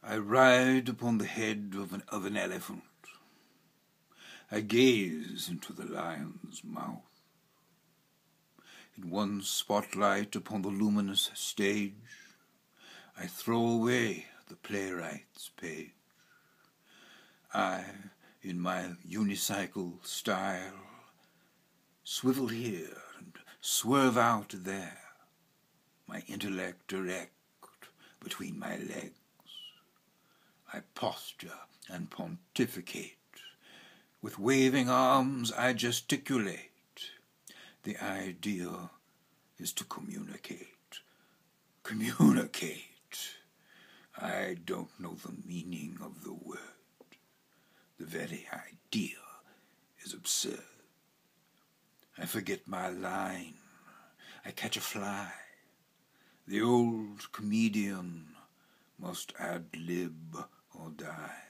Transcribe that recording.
I ride upon the head of an elephant. I gaze into the lion's mouth. In one spotlight upon the luminous stage, I throw away the playwright's page. I, in my unicycle style, swivel here and swerve out there, my intellect erect between my legs. I posture and pontificate. With waving arms I gesticulate. The idea is to communicate. Communicate. I don't know the meaning of the word. The very idea is absurd. I forget my line. I catch a fly. The old comedian must ad-lib or die.